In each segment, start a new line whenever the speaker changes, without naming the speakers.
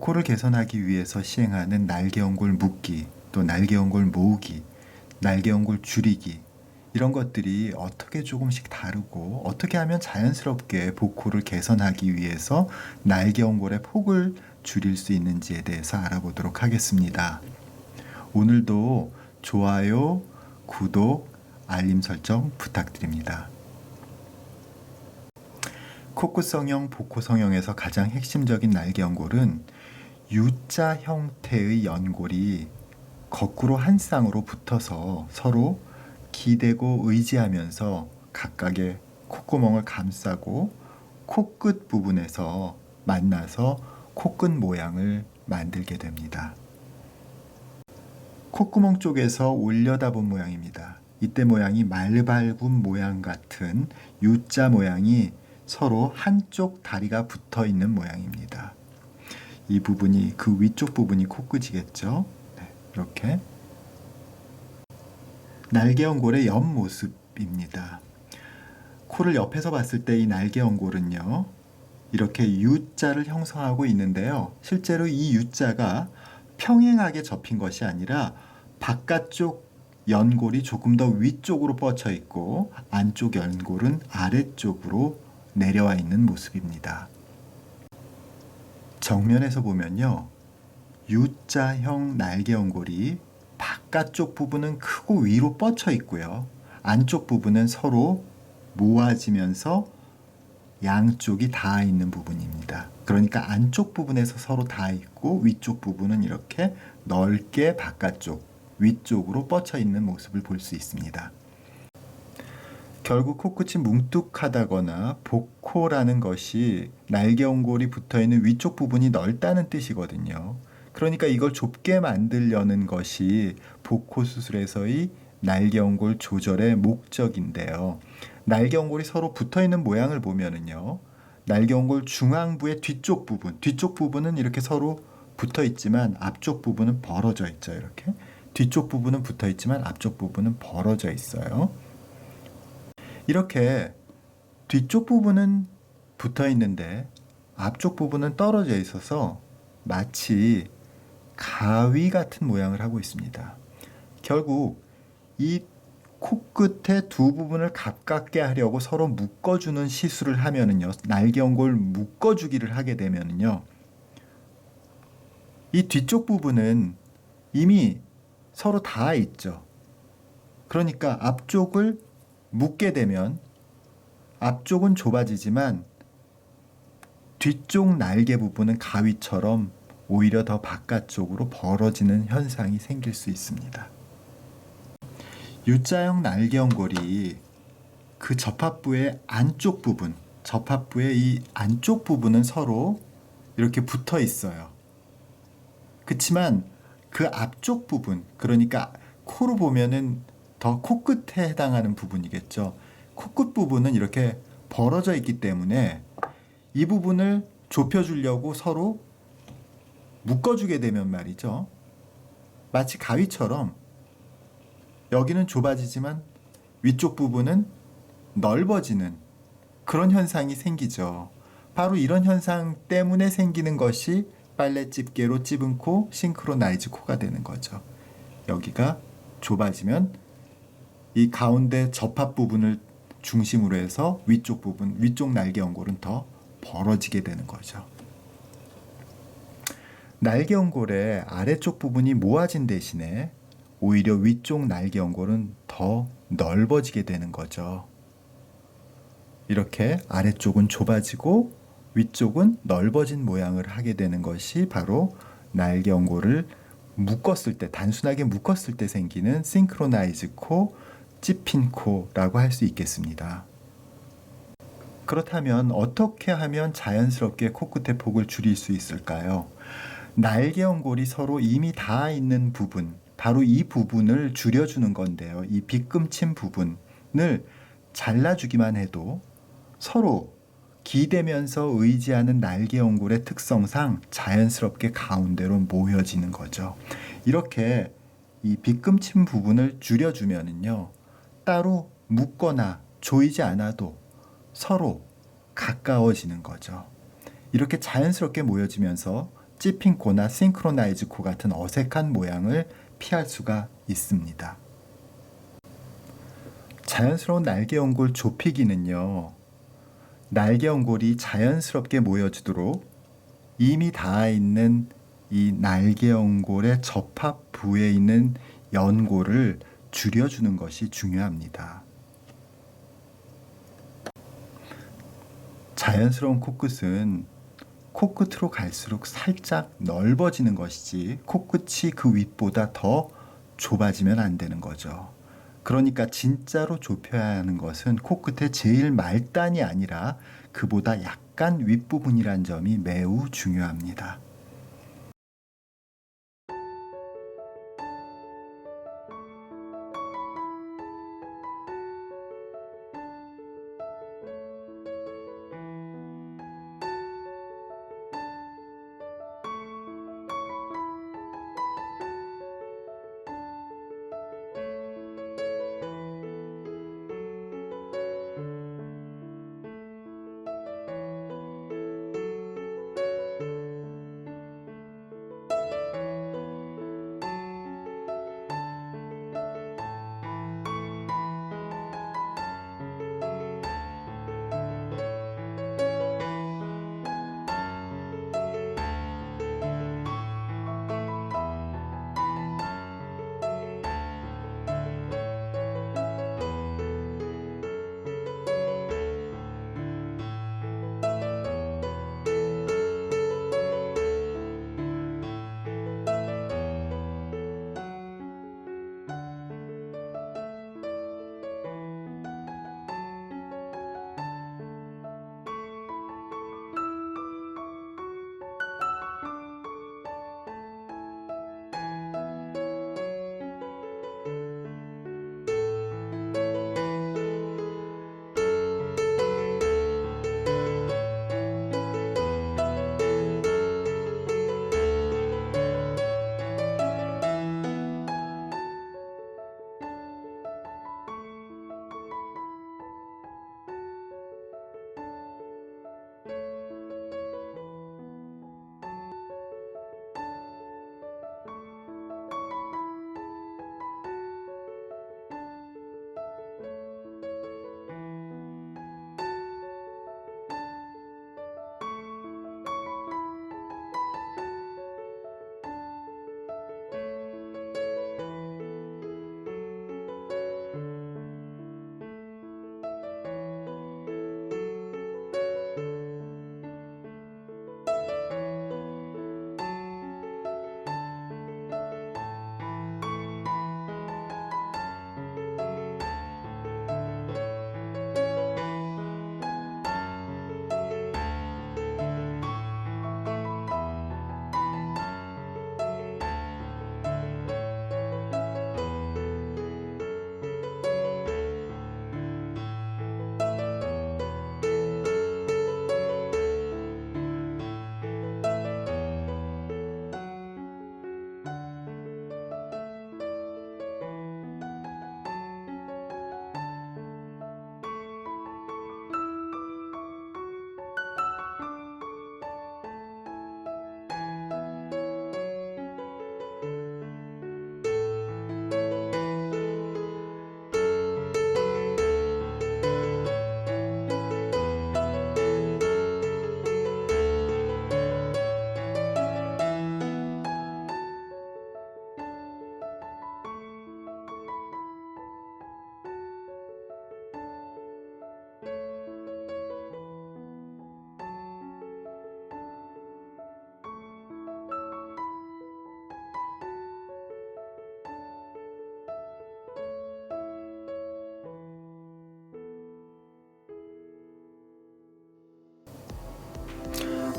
복코를 개선하기 위해서 시행하는 날개연골 묶기, 또 날개연골 모으기, 날개연골 줄이기 이런 것들이 어떻게 조금씩 다르고 어떻게 하면 자연스럽게 복코를 개선하기 위해서 날개연골의 폭을 줄일 수 있는지에 대해서 알아보도록 하겠습니다. 오늘도 좋아요, 구독, 알림 설정 부탁드립니다. 코끝 성형, 복코 성형에서 가장 핵심적인 날개연골은 U자 형태의 연골이 거꾸로 한 쌍으로 붙어서 서로 기대고 의지하면서 각각의 콧구멍을 감싸고 코끝 부분에서 만나서 코끝 모양을 만들게 됩니다. 콧구멍 쪽에서 올려다본 모양입니다. 이때 모양이 말발굽 모양 같은 U자 모양이 서로 한쪽 다리가 붙어 있는 모양입니다. 이 부분이 그 위쪽 부분이 코끝이겠죠. 네, 이렇게 날개연골의 옆모습입니다. 코를 옆에서 봤을 때 이 날개연골은요, 이렇게 U자를 형성하고 있는데요. 실제로 이 U자가 평행하게 접힌 것이 아니라 바깥쪽 연골이 조금 더 위쪽으로 뻗쳐 있고 안쪽 연골은 아래쪽으로 내려와 있는 모습입니다. 정면에서 보면요, U자형 날개연골이 바깥쪽 부분은 크고 위로 뻗쳐 있고요. 안쪽 부분은 서로 모아지면서 양쪽이 닿아 있는 부분입니다. 그러니까 안쪽 부분에서 서로 닿아 있고 위쪽 부분은 이렇게 넓게 바깥쪽, 위쪽으로 뻗쳐 있는 모습을 볼 수 있습니다. 결국 코끝이 뭉툭하다거나 복코라는 것이 날개연골이 붙어있는 위쪽 부분이 넓다는 뜻이거든요. 그러니까 이걸 좁게 만들려는 것이 복코 수술에서의 날개연골 조절의 목적인데요. 날개연골이 서로 붙어있는 모양을 보면은요, 날개연골 중앙부의 뒤쪽 부분은 이렇게 서로 붙어있지만 앞쪽 부분은 벌어져 있죠. 이렇게 뒤쪽 부분은 붙어있지만 앞쪽 부분은 벌어져 있어요. 이렇게 뒤쪽 부분은 붙어 있는데 앞쪽 부분은 떨어져 있어서 마치 가위 같은 모양을 하고 있습니다. 결국 이 코끝의 두 부분을 가깝게 하려고 서로 묶어주는 시술을 하면은요, 날개연골 묶어주기를 하게 되면은요, 이 뒤쪽 부분은 이미 서로 닿아 있죠. 그러니까 앞쪽을 묶게 되면 앞쪽은 좁아지지만 뒤쪽 날개 부분은 가위처럼 오히려 더 바깥쪽으로 벌어지는 현상이 생길 수 있습니다. U자형 날개연골이 그 접합부의 안쪽 부분, 접합부의 이 안쪽 부분은 서로 이렇게 붙어 있어요. 그렇지만 그 앞쪽 부분, 그러니까 코로 보면은 더 코끝에 해당하는 부분이겠죠. 코끝 부분은 이렇게 벌어져 있기 때문에 이 부분을 좁혀주려고 서로 묶어주게 되면 말이죠, 마치 가위처럼 여기는 좁아지지만 위쪽 부분은 넓어지는 그런 현상이 생기죠. 바로 이런 현상 때문에 생기는 것이 빨래 집게로 찝은 코, 싱크로나이즈 코가 되는 거죠. 여기가 좁아지면 이 가운데 접합 부분을 중심으로 해서 위쪽 부분, 위쪽 날개연골은 더 벌어지게 되는 거죠. 날개연골의 아래쪽 부분이 모아진 대신에 오히려 위쪽 날개연골은 더 넓어지게 되는 거죠. 이렇게 아래쪽은 좁아지고 위쪽은 넓어진 모양을 하게 되는 것이 바로 날개연골을 묶었을 때, 단순하게 묶었을 때 생기는 싱크로나이즈 코, 찝힌 코라고 할 수 있겠습니다. 그렇다면 어떻게 하면 자연스럽게 코끝의 폭을 줄일 수 있을까요? 날개연골이 서로 이미 닿아 있는 부분, 바로 이 부분을 줄여주는 건데요. 이 빗금친 부분을 잘라주기만 해도 서로 기대면서 의지하는 날개연골의 특성상 자연스럽게 가운데로 모여지는 거죠. 이렇게 이 빗금친 부분을 줄여주면은요, 따로 묶거나 조이지 않아도 서로 가까워지는 거죠. 이렇게 자연스럽게 모여지면서 찌핑코나 싱크로나이즈 코 같은 어색한 모양을 피할 수가 있습니다. 자연스러운 날개 연골 좁히기는요, 날개 연골이 자연스럽게 모여지도록 이미 닿아 있는 이 날개 연골의 접합 부에 있는 연골을 줄여주는 것이 중요합니다. 자연스러운 코끝은 코끝으로 갈수록 살짝 넓어지는 것이지 코끝이 그 윗보다 더 좁아지면 안 되는 거죠. 그러니까 진짜로 좁혀야 하는 것은 코끝의 제일 말단이 아니라 그보다 약간 윗부분이란 점이 매우 중요합니다.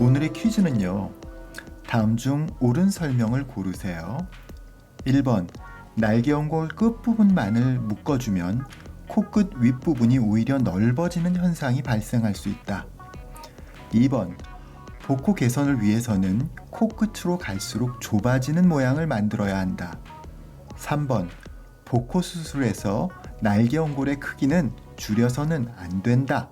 오늘의 퀴즈는요, 다음 중 옳은 설명을 고르세요. 1번, 날개연골 끝부분만을 묶어주면 코끝 윗부분이 오히려 넓어지는 현상이 발생할 수 있다. 2번, 복코 개선을 위해서는 코끝으로 갈수록 좁아지는 모양을 만들어야 한다. 3번, 복코 수술에서 날개연골의 크기는 줄여서는 안 된다.